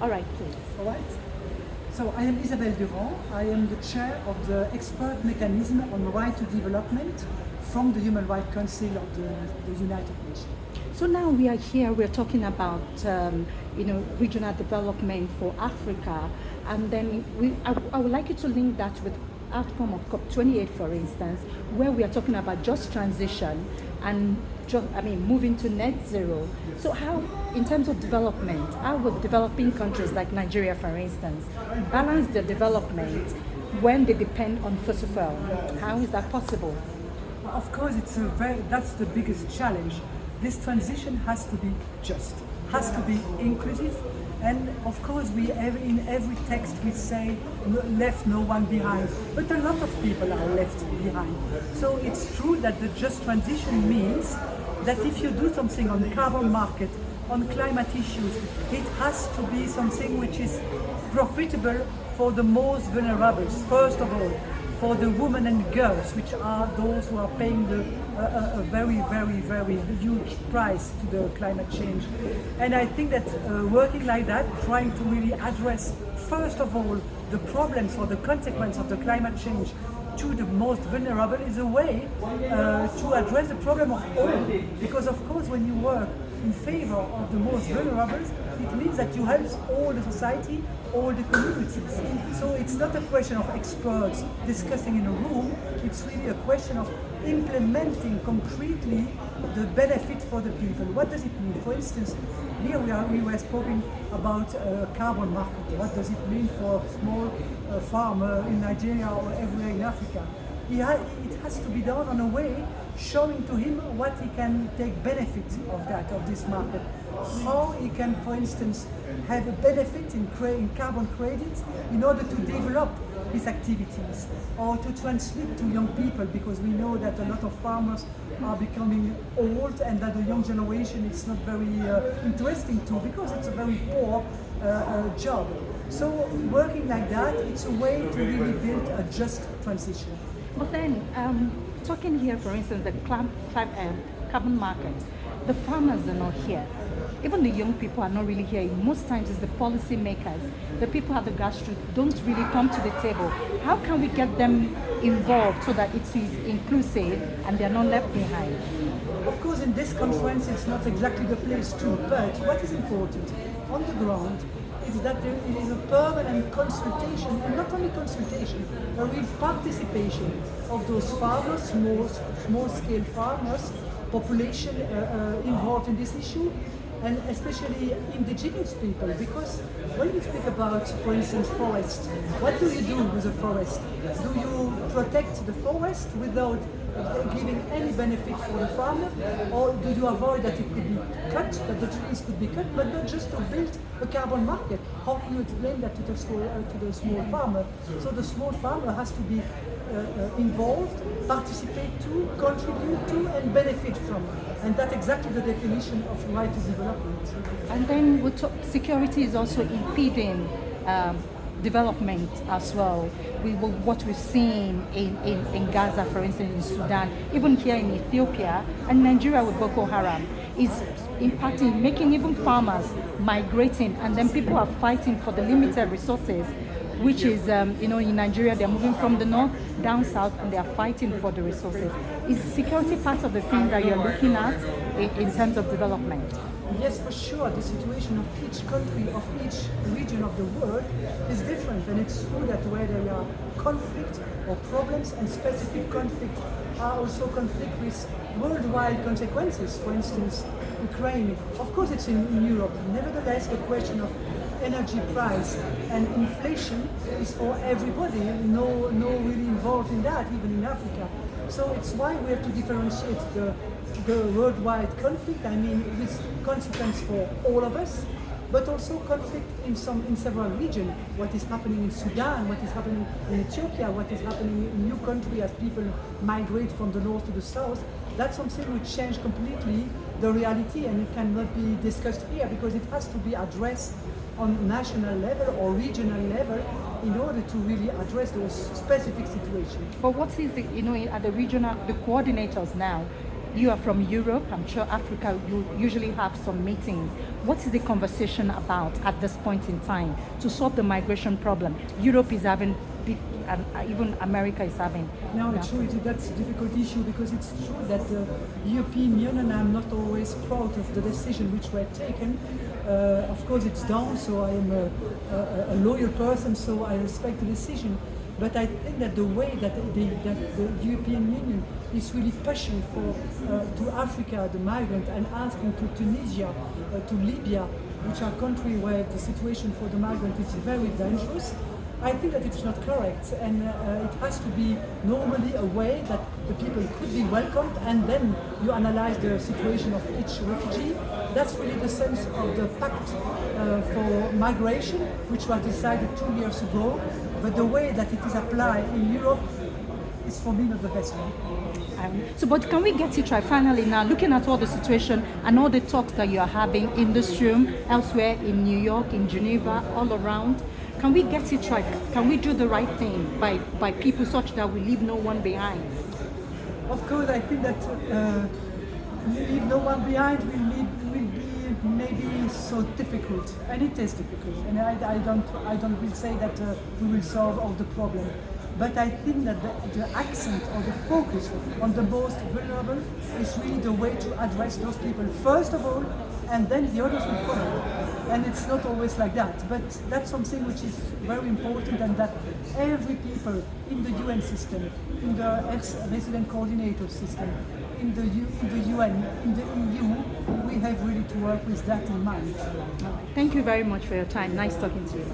All right, please. All right. So I am Ms Durant. I am the chair of the expert mechanism on right to development from the Human Rights Council of the United Nations. So now we are here, we're talking about, regional development for Africa. And then I would like you to link that with outcome of COP28, for instance, where we are talking about just transition and moving to net zero. So how, in terms of development, how would developing countries like Nigeria, for instance, balance their development when they depend on fossil fuel? How is that possible? Of course, that's the biggest challenge. This transition has to be just, has to be inclusive, and of course in every text we say left no one behind, but a lot of people are left behind. So it's true that the just transition means that if you do something on the carbon market, on climate issues, it has to be something which is profitable for the most vulnerable, first of all, for the women and girls, which are those who are paying a very, very, very huge price to the climate change. And I think that working like that, trying to really address, first of all, the problems or the consequence of the climate change to the most vulnerable is a way to address the problem of all. Because of course, when you work in favor of the most vulnerable, it means that you help all the society, all the communities. So it's not a question of experts discussing in a room, it's really a question of implementing concretely the benefit for the people. What does it mean? For instance, here we were speaking about carbon market. What does it mean for a small farmer in Nigeria or everywhere in Africa? It has to be done in a way showing to him what he can take benefit of this market. How he can, for instance, have a benefit in carbon credits in order to develop his activities or to transmit to young people, because we know that a lot of farmers are becoming old and that the young generation is not very interesting to, because it's a very poor job. So working like that, it's a way to really build a just transition. But then, talking here, for instance, the carbon market, the farmers are not here. Even the young people are not really here. Most times it's the policy makers, the people at the grassroots don't really come to the table. How can we get them involved so that it is inclusive and they're not left behind? Of course, in this conference it's not exactly the place to, but what is important on the ground is that there is a permanent consultation, and not only consultation, a real participation of those farmers, small-scale farmers, population involved in this issue, and especially indigenous people, because when you speak about, for instance, forest, what do you do with the forest? Do you protect the forest without giving any benefit for the farmer, or do you avoid that it could be cut, that the trees could be cut, but not just to build a carbon market? How can you explain that to the small farmer? So the small farmer has to be involved, participate to, contribute to, and benefit from. And that's exactly the definition of right to development. And then security is also impeding development as well. What we've seen in Gaza, for instance, in Sudan, even here in Ethiopia, and Nigeria with Boko Haram, is impacting, making even farmers migrating, and then people are fighting for the limited resources, which is, in Nigeria, they're moving from the north down south and they are fighting for the resources. Is security part of the thing that you're looking at in terms of development? Yes, for sure. The situation of each country, of each region of the world is different, and it's true that where there are conflict or problems, and specific conflict are also conflict with worldwide consequences. For instance, Ukraine. Of course, it's in Europe. Nevertheless, the question of energy price and inflation is for everybody. No really involved in that, even in Africa. So it's why we have to differentiate the worldwide conflict, with consequence for all of us, but also conflict in several regions. What is happening in Sudan, what is happening in Ethiopia, what is happening in new country as people migrate from the north to the south, that's something which change completely the reality, and it cannot be discussed here because it has to be addressed on national level or regional level in order to really address those specific situations. But what is at the regional, the coordinators now, You are from Europe. I'm sure Africa, you usually have some meetings. What is the conversation about at this point in time to solve the migration problem? Europe is having, and even America is having. No, it's true. That's a difficult issue because it's true that the European Union are not always proud of the decision which were taken. Of course, it's done. So I am a loyal person, so I respect the decision. But I think that the way that the European Union is really pushing for to Africa, the migrant, and asking to Tunisia, to Libya, which are countries where the situation for the migrant is very dangerous, I think that it's not correct, and it has to be normally a way that the people could be welcomed, and then you analyze the situation of each refugee. That's really the sense of the pact for migration, which was decided 2 years ago. But the way that it is applied in Europe is for me not the best one. So, but can we get it right finally now, looking at all the situation and all the talks that you are having in this room, elsewhere in New York, in Geneva, all around? Can we get it right? Can we do the right thing by people such that we leave no one behind? Of course, I think that leave no one behind will be maybe so difficult, and it is difficult. And I don't will say that we will solve all the problem. But I think that the accent or the focus on the most vulnerable is really the way to address those people first of all, and then the others will follow. And it's not always like that, but that's something which is very important, and that every people in the UN system, in the ex-resident coordinator system, in the UN, in the EU, we have really to work with that in mind. Thank you very much for your time. Nice talking to you.